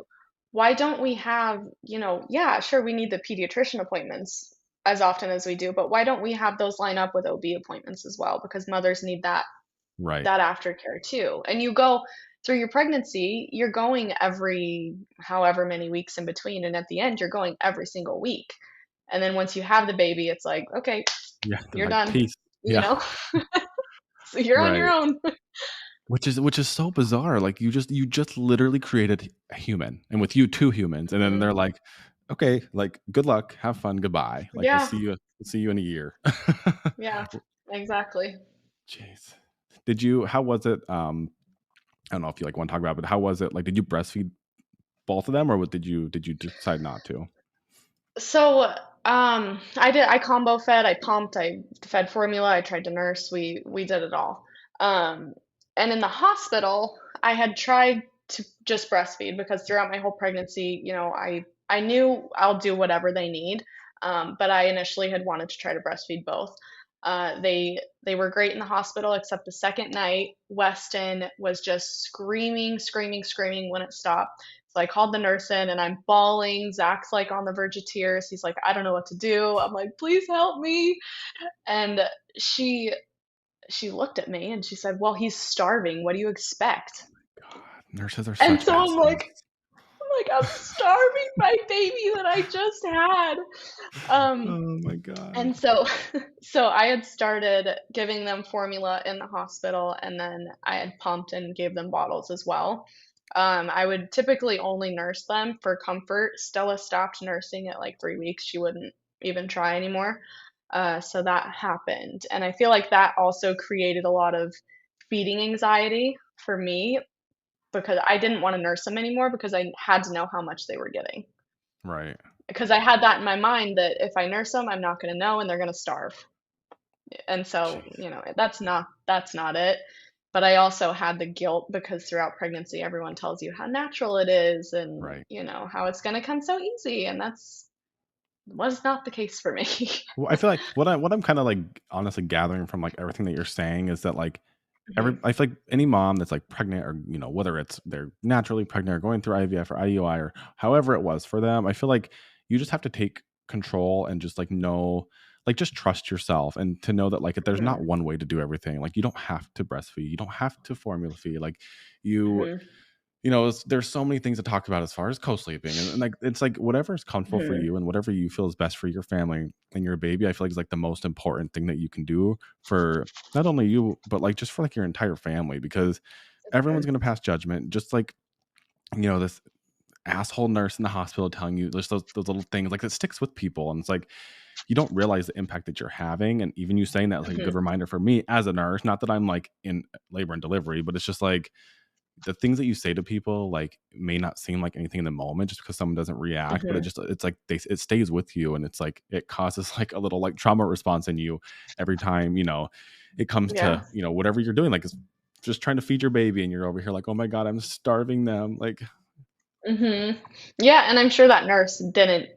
why don't we have, yeah, sure, we need the pediatrician appointments as often as we do, but why don't we have those line up with OB appointments as well? Because mothers need Right. that aftercare too. And you go through your pregnancy, you're going every however many weeks in between, and at the end, you're going every single week. And then once you have the baby, it's like, okay, Yeah. They're you're like done, peace. you Yeah. know? So you're on your Right. own. Which is so bizarre. Like you just literally created a human, and with you two humans, and then Mhm. they're like, okay, like good luck, have fun, goodbye. Like Yeah, we'll see you in a year. yeah, exactly. Jeez. How was it? I don't know if you like want to talk about it, but how was it? Like, did you breastfeed both of them, or what did you decide not to? So, I combo fed, I pumped, I fed formula, I tried to nurse, we did it all. Um, and in the hospital, I had tried to just breastfeed because throughout my whole pregnancy, I knew I'll do whatever they need. But I initially had wanted to try to breastfeed both. They were great in the hospital, except the second night, Weston was just screaming, screaming, screaming when it stopped. So I called the nurse in and I'm bawling. Zach's like on the verge of tears. He's like, I don't know what to do. I'm like, please help me. And she she looked at me and she said, well, he's starving. What do you expect? God, nurses are And such so assholes. I'm starving my baby that I just had. Um, Oh my god. and so so I had started giving them formula in the hospital, and then I had pumped and gave them bottles as well. I would typically only nurse them for comfort. Stella stopped nursing at like 3 weeks. She wouldn't even try anymore. So that happened. And I feel like that also created a lot of feeding anxiety for me because I didn't want to nurse them anymore because I had to know how much they were getting. Right. Because I had that in my mind that if I nurse them, I'm not going to know and they're going to starve. And so, Jeez. that's not it. But I also had the guilt because throughout pregnancy, everyone tells you how natural it is and, Right. how it's going to come so easy. And that's was not the case for me. Well, I feel like what I'm kind of like honestly gathering from like everything that you're saying is that like Mhm, I feel like any mom that's like pregnant or whether it's they're naturally pregnant or going through IVF or IUI or however it was for them, I feel like you just have to take control and just like know like just trust yourself and to know that like there's not mhm, one way to do everything. Like you don't have to breastfeed, you don't have to formula feed. Like you mhm, there's so many things to talk about as far as co-sleeping and like it's like whatever is comfortable for mhm. you and whatever you feel is best for your family and your baby. I feel like is like the most important thing that you can do for not only you but like just for like your entire family because everyone's Mhm, going to pass judgment just like this asshole nurse in the hospital telling you just those little things like it sticks with people and it's like you don't realize the impact that you're having and even you saying that was like a good mhm, reminder for me as a nurse, not that I'm like in labor and delivery, but it's just like the things that you say to people like may not seem like anything in the moment just because someone doesn't react, but mhm. it's like it stays with you and it's like it causes like a little like trauma response in you every time it comes Yeah. to whatever you're doing like it's just trying to feed your baby and you're over here like oh my god I'm starving them like Mhm. Yeah, and I'm sure that nurse didn't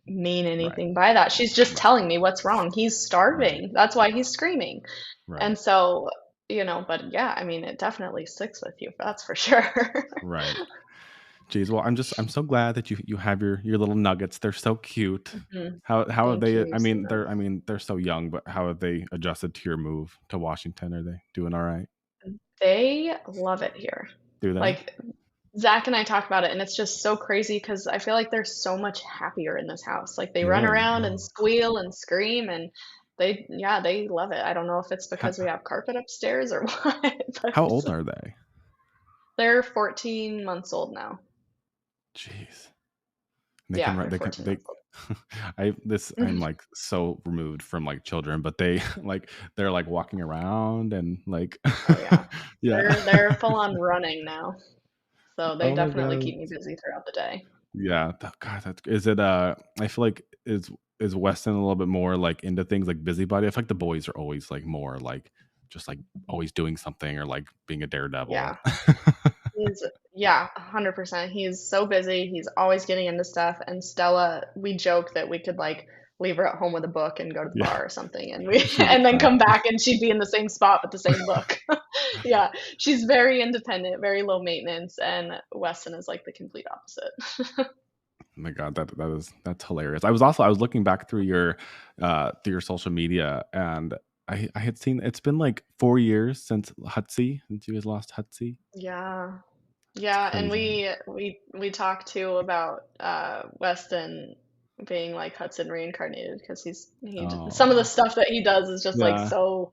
mean right anything by that. She's just right telling me what's wrong. He's right starving. That's why he's screaming. right And so, but yeah, I mean, it definitely sticks with you, that's for sure. right. Geez, well I'm so glad that you have your little nuggets. They're so cute. Mhm. How have Thank they you so much. I mean they're so young, but how have they adjusted to your move to Washington? Are they doing all right? They love it here. Do they? Like, Zach and I talk about it, and it's just so crazy because I feel like they're so much happier in this house. Like, they run Really? around and Oh. squeal and scream, and yeah, they love it. I don't know if it's How because we have carpet upstairs or what, but how old are they? they're 14 months old now. Jeez. They can Yeah, run they're 14 they months old. I'm like so removed from like children, but they like they're like walking around and like Oh, yeah. yeah. They're full on running now, so they Oh my definitely god. keep me busy throughout the day. Yeah, God, that's is it, I feel like is Weston a little bit more, like, into things like busybody? I feel like the boys are always, like, more, like, just, like, always doing something or, like, being a daredevil. Yeah. He's yeah, 100%. He's so busy. He's always getting into stuff. And Stella, we joke that we could like leave her at home with a book and go to the Yeah, bar or something, and we she'll get and then back. come back and she'd be in the same spot with the same book. Yeah, she's very independent, very low maintenance, and Weston is like the complete opposite. Oh my god, that's hilarious. I was looking back through your social media, and I had seen it's been, like, 4 years since you guys lost Hutsy. Yeah. It's Yeah, and crazy. we talked too about Weston being like Hudson reincarnated because some of the Oh, stuff that he does is just like yeah. so,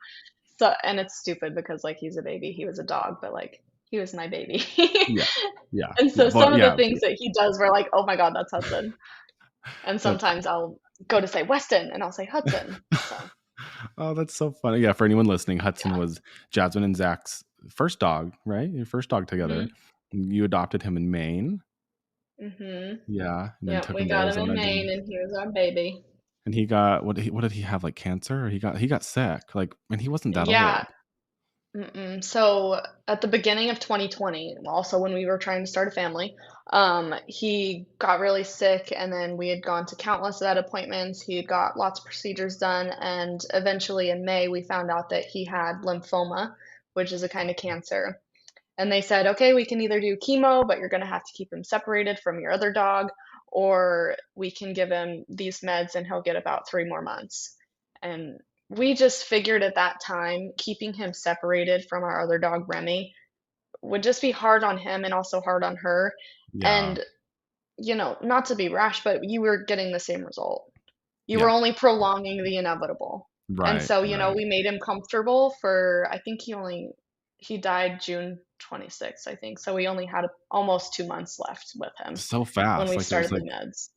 and it's stupid because like he's a baby, he was a dog, but like he was my baby. Yeah. Yeah. And Yeah, so some but of the yeah. things that he does were like, oh my God, that's Hudson. And That's sometimes I'll go to say Weston and I'll say Hudson. So Oh, that's so funny. Yeah, for anyone listening, Hudson yeah. was Jasmine and Zach's first dog, right? Your first dog together. hmm You adopted him in Maine. hmm Yeah, and then Yeah, took we him to got him in Arizona Maine and he was our baby. and he got what did he have, like, cancer? Or he got sick, like, and he wasn't that Yeah, old. mm-mm. So at the beginning of 2020, also when we were trying to start a family, he got really sick, and then we had gone to countless vet appointments. He had got lots of procedures done, and eventually in May, we found out that he had lymphoma, which is a kind of cancer. And they said, okay, we can either do chemo, but you're going to have to keep him separated from your other dog, or we can give him these meds and he'll get about 3 more months. And we just figured at that time, keeping him separated from our other dog, Remy, would just be hard on him and also hard on her. Yeah. And, not to be rash, but you were getting the same result. You were Yeah. only prolonging the inevitable. And Right, so, right. we made him comfortable for I think he died June 26th, I think. So we only had almost 2 months left with him So when fast, we like, it was started the like meds.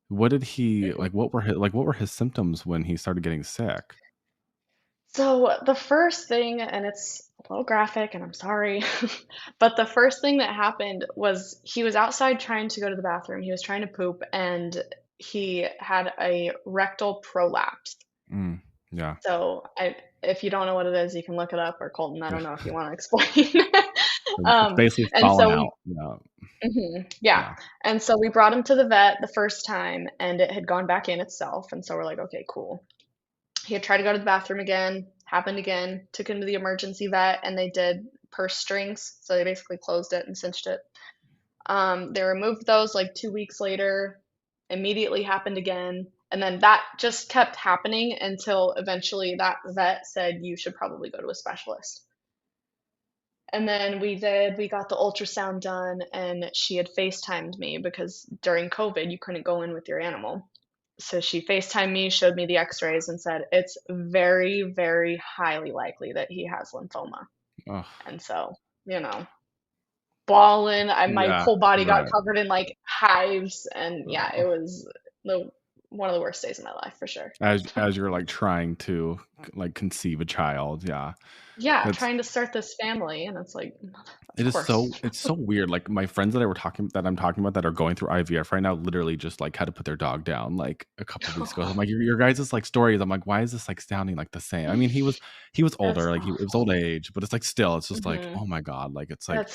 what did he Mhm. like, what were his symptoms when he started getting sick? So the first thing, and it's a little graphic, and I'm sorry, but the first thing that happened was he was outside trying to go to the bathroom. He was trying to poop, and he had a rectal prolapse. Mm, yeah. If you don't know what it is, you can look it up, or Colton, I don't know if you want to explain. It's basically And falling so out. Yeah, yeah, yeah. and so we brought him to the vet the first time, and it had gone back in itself, and so we're like, okay, cool. He had tried to go to the bathroom again, happened again, took him to the emergency vet, and they did purse strings, so they basically closed it and cinched it. They removed those like 2 weeks later, immediately happened again. And then that just kept happening until eventually that vet said, you should probably go to a specialist. And then we got the ultrasound done, and she had FaceTimed me because during COVID, you couldn't go in with your animal. So she FaceTimed me, showed me the x rays, and said, it's very, very highly likely that he has lymphoma. Ugh, And so, you know, bawling. My yeah, whole body got right. covered in like hives, and yeah, it Ugh. was the one of the worst days of my life for sure. As you're, like, trying to, like, conceive a child, yeah. Yeah, That's trying to start this family, and it's like, of it is course. it's so weird, like, my friends that I'm talking about that are going through IVF right now literally just, like, had to put their dog down, like, a couple weeks ago. I'm like, "Your guys' like, stories," I'm like, "Why is this, like, sounding, like, the same?" I mean, he was It's older, like, it was old awful. age, but it's, like, still, it's just like, hmm "Oh my god," like, it's like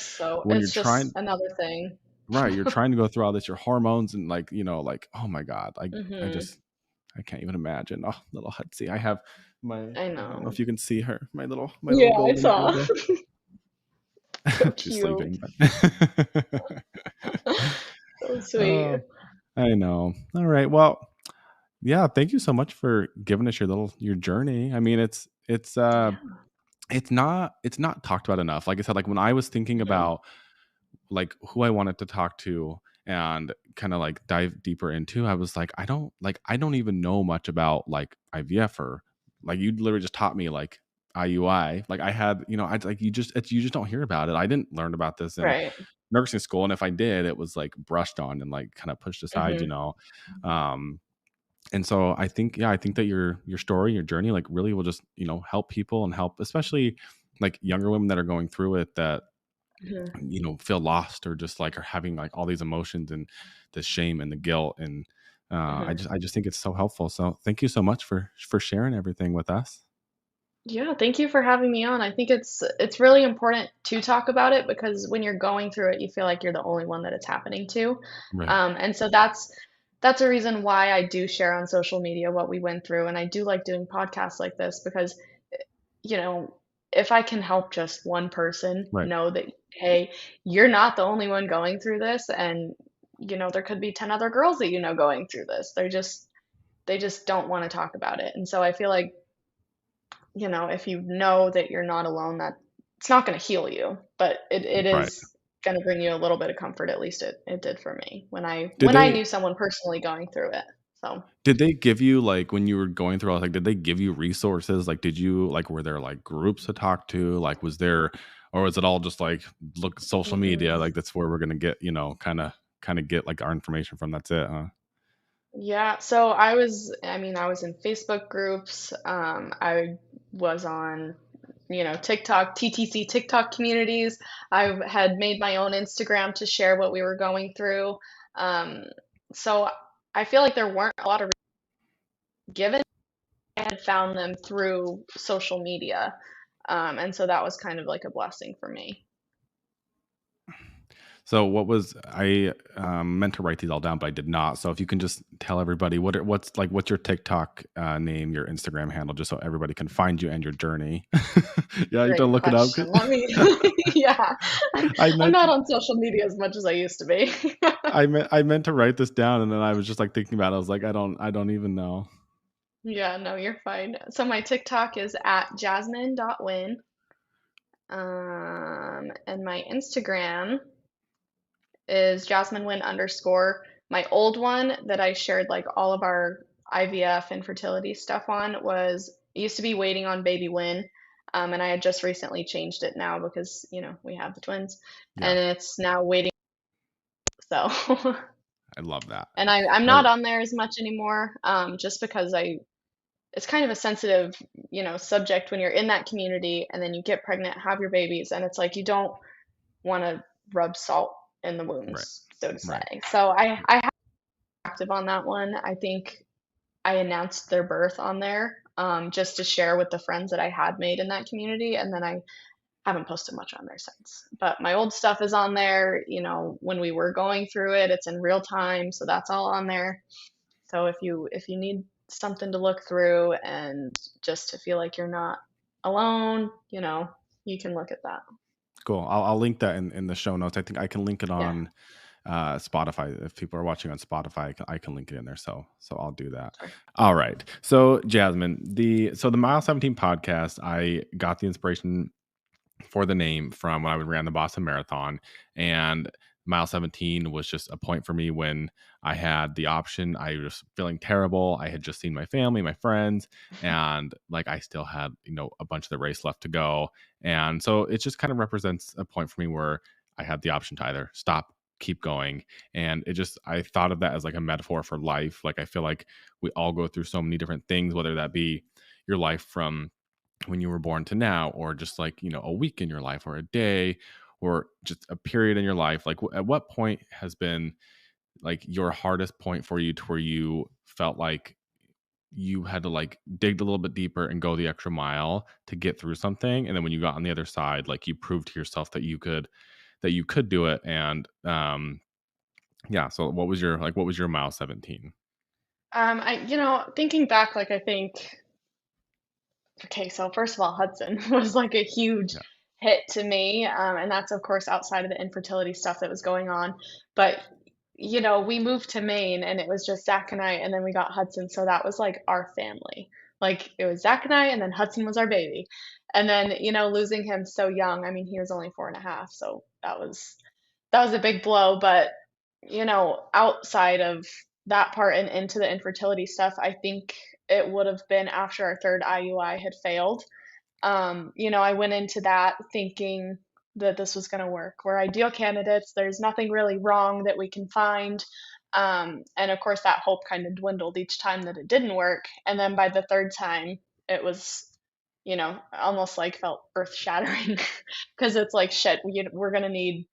when you're It's just trying another thing. right, you're trying to go through all this, your hormones and, like, like, oh my god, I hmm just I can't even imagine. Oh, little Hutsy. I have I I don't know if know. you can see her, my little Yeah, I golden saw. doodle. So She's cute. sleeping, but So sweet. Oh, I know. All right. Well, yeah, thank you so much for giving us your journey. I mean, Yeah. it's not talked about enough. Like I said, like when I was thinking Mhm. about like who I wanted to talk to and kind of like dive deeper into, I was like, I don't even know much about like IVF or like you literally just taught me like IUI. Like I had, I like you just don't hear about it. I didn't learn about this in Right. nursing school. And if I did, it was like brushed on and like kind of pushed aside. Mhm. Um, and so I think that your story, your journey, like really will just, help people and help, especially like younger women that are going through it that Mhm. feel lost or just like are having like all these emotions and the shame and the guilt. And Mhm. I just think it's so helpful. So thank you so much for sharing everything with us. Yeah, thank you for having me on. I think it's really important to talk about it because when you're going through it, you feel like you're the only one that it's happening to. Right. And so that's a reason why I do share on social media what we went through, and I do like doing podcasts like this because, you know, if I can help just one person Right. know that, hey, you're not the only one going through this, and there could be 10 other girls that going through this. They just don't want to talk about it. And so I feel like if you know that you're not alone, that it's not going to heal you, but it Right. is going to bring you a little bit of comfort. At least it did for me when I Did when I they knew someone personally going through it. So did they give you like when you were going through all like did they give you resources? Like did you like were there like groups to talk to? Like was there or was it all just like look social media? mm-mm. Like that's where we're gonna get, kind of get like our information from. That's it, huh? Yeah, so I was in Facebook groups. I was on, TikTok, TTC TikTok communities. I had made my own Instagram to share what we were going through. Um, so I feel like there weren't a lot of given. I had found them through social media. And so that was kind of like a blessing for me. So what was I meant to write these all down, but I did not. So if you can just tell everybody what's your TikTok name, your Instagram handle, just so everybody can find you and your journey. Yeah, you don't Great look it up. question. Let me, yeah, I I'm meant not on social media as much as I used to be. I meant to write this down, and then I was just like thinking about it. I was like, I don't even know. Yeah, no, you're fine. So my TikTok is at jasmine.win. And my Instagram is Jasmine Winn underscore. My old one that I shared like all of our IVF and fertility stuff on was it used to be waiting on baby Win. And I had just recently changed it now because, we have the twins Yeah, and it's now waiting. So, I love that. and I'm I not on there as much anymore, just because it's kind of a sensitive, subject when you're in that community and then you get pregnant, have your babies, and it's like you don't want to rub salt in the right, wounds, so to right. say. So I have active on that one. I think I announced their birth on there, just to share with the friends that I had made in that community, and then I haven't posted much on there since. But my old stuff is on there. When we were going through it, it's in real time, so that's all on there. So if you need something to look through and just to feel like you're not alone, you can look at that. Cool. I'll link that in the show notes. I think I can link it Yeah. on Spotify. If people are watching on Spotify, I can link it in there. So I'll do that. Sure. All right. So Jasmine, the Mile 17 podcast, I got the inspiration for the name from when I ran the Boston Marathon. And mile 17 was just a point for me when I had the option. I was feeling terrible. I had just seen my family, my friends, and like I still had, a bunch of the race left to go. And so it just kind of represents a point for me where I had the option to either stop, keep going. And I thought of that as like a metaphor for life. Like I feel like we all go through so many different things, whether that be your life from when you were born to now, or just like, a week in your life, or a day, or just a period in your life. Like, at what point has been like your hardest point for you to where you felt like you had to like dig a little bit deeper and go the extra mile to get through something, and then when you got on the other side, like you proved to yourself that you could do it. And yeah, so what was your mile 17? Thinking back, like I think, okay, so first of all, Hudson was like a huge Yeah. hit to me, and that's of course outside of the infertility stuff that was going on. But we moved to Maine, and it was just Zach and I, and then we got Hudson, so that was like our family. Like it was Zach and I, and then Hudson was our baby. And then losing him so young. I mean, he was only 4.5, so that was a big blow. But outside of that part and into the infertility stuff, I think it would have been after our third IUI had failed. I went into that thinking that this was going to work. We're ideal candidates. There's nothing really wrong that we can find. And of course, that hope kind of dwindled each time that it didn't work. And then by the third time, it was almost like felt earth shattering because it's like, shit, we're gonna need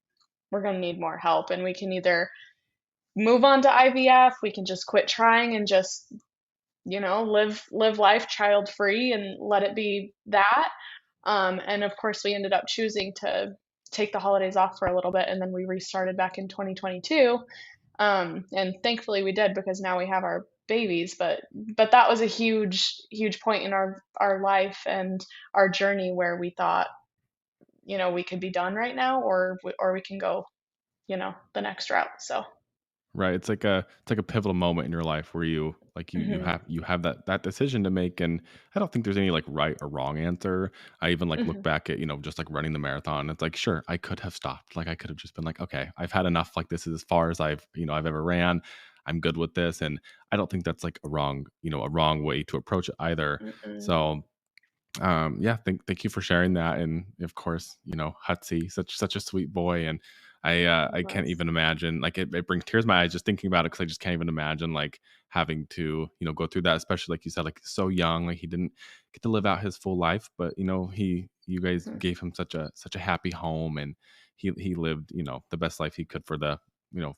more help, and we can either move on to IVF, we can just quit trying and just, live life child free and let it be that. And of course, we ended up choosing to take the holidays off for a little bit, and then we restarted back in 2022. And thankfully we did because now we have our babies. But that was a huge point in our life and our journey where we thought, we could be done right now, or we can go, the next route. So. Right, it's like a pivotal moment in your life where Mhm, you have that decision to make, and I don't think there's any, like, right or wrong answer. I even, like, look mhm, back at, just, like, running the marathon, it's like, sure, I could have stopped, like, I could have just been like, "Okay, I've had enough, like, this is as far as I've ever ran. I'm good with this," and I don't think that's, like, a wrong way to approach it either. mm-mm. So, yeah, thank you for sharing that, and of course, Hutsy, such a sweet boy, and It I can't was. even imagine, like, it brings tears to my eyes just thinking about it because I just can't even imagine, like, having to, go through that, especially like you said, like, so young, like, he didn't get to live out his full life, but, you guys Mhm. gave him such a happy home, and he lived, the best life he could for the,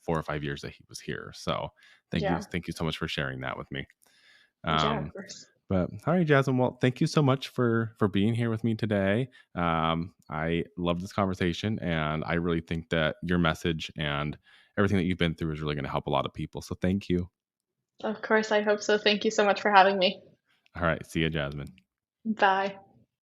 4 or 5 years that he was here. So, Yeah. thank you so much for sharing that with me. Yeah, of Um course. but all right, Jasmine. Well, thank you so much for being here with me today. I love this conversation, and I really think that your message and everything that you've been through is really going to help a lot of people. So thank you. Of course, I hope so. Thank you so much for having me. All right, see you, Jasmine. Bye.